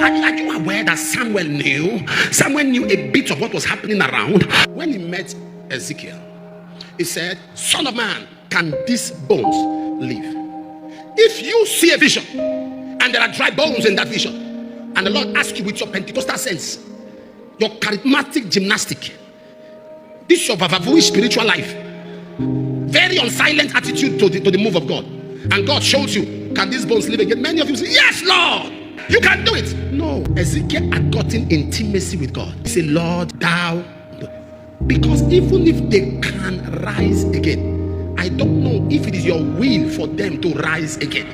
Are you aware that Samuel knew a bit of what was happening around? When he met Ezekiel, he said, "Son of man, can these bones live?" If you see a vision and there are dry bones in that vision, and the Lord asks you with your Pentecostal sense, your charismatic gymnastic, this is your vavavoish spiritual life, very unsilent attitude to the move of God, and God shows you, can these bones live again? Many of you say, "Yes, Lord, you can do it." No, Ezekiel had gotten intimacy with God. He said, "Lord, thou," because even if they can rise again, I don't know if it is your will for them to rise again.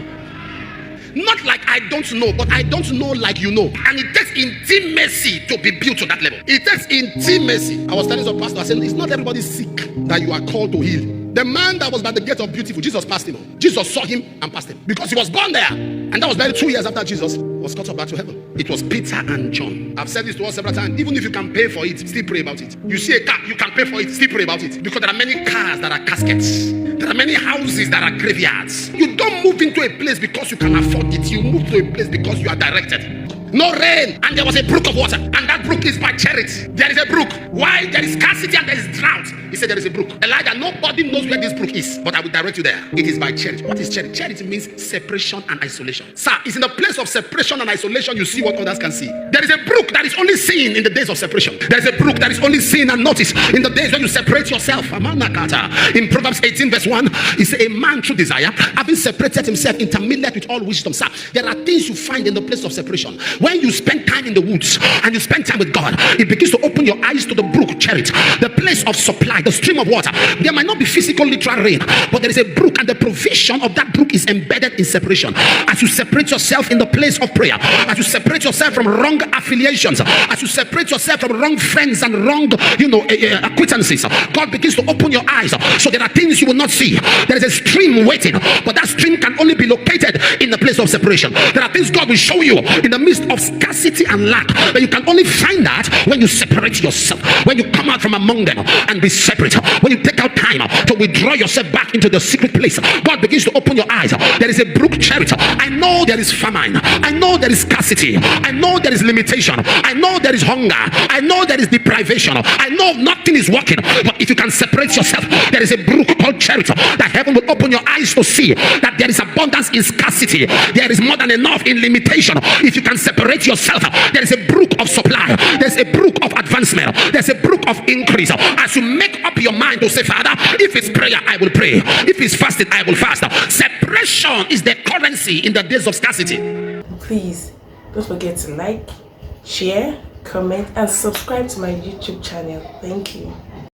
Not like I don't know, but I don't know like you know. And it takes intimacy to be built to that level. It takes intimacy. I was telling some pastor, I said, it's not everybody sick that you are called to heal. The man that was by the gate of Beautiful, Jesus passed him. Jesus saw him and passed him because he was born there. And that was barely 2 years after Jesus was caught up back to heaven. It was Peter and John. I've said this to us several times. Even if you can pay for it, still pray about it. You see a car, you can pay for it, still pray about it. Because there are many cars that are caskets. There are many houses that are graveyards. You don't move into a place because you can afford it. You move to a place because you are directed. No rain, and there was a brook of water, and that brook is by charity. There is a brook. Why? There is scarcity and there is drought. He said there is a brook. Elijah, nobody knows where this brook is, but I will direct you there. It is by charity. What is charity? Charity means separation and isolation. Sir, it's in the place of separation and isolation you see what others can see. There is a brook that is only seen in the days of separation. There is a brook that is only seen and noticed in the days when you separate yourself. In Proverbs 18 verse 1, he said, a man through desire, having separated himself, intermingled with all wisdom. Sir, there are things you find in the place of separation. When you spend time in the woods and you spend time with God, it begins to open your eyes to the brook, charity, the place of supply, the stream of water. There might not be physical literal rain, but there is a brook, and the provision of that brook is embedded in separation. As you separate yourself in the place of prayer, as you separate yourself from wrong affiliations, as you separate yourself from wrong friends and wrong acquaintances, God begins to open your eyes. So there are things you will not see. There is a stream waiting, but that stream can only be located in the place of separation. There are things God will show you in the midst of scarcity and lack, but you can only find that when you separate yourself, when you come out from among them and be separate, when you take out time to withdraw yourself back into the secret place. God begins to open your eyes. There is a brook, charity. I know there is famine, I know there is scarcity, I know there is limitation, I know there is hunger, I know there is deprivation, I know nothing is working, but if you can separate yourself, there is a brook called charity that heaven will open your eyes to see that there is abundance in scarcity, there is more than enough in limitation. If you can separate yourself, there is a brook of supply, there's a brook of advancement, there's a brook of increase. As you make up your mind to say, Father, if it's prayer, I will pray. If it's fasting, I will fast. Separation is the currency in the days of scarcity. Please don't forget to like, share, comment, and subscribe to my YouTube channel. Thank you.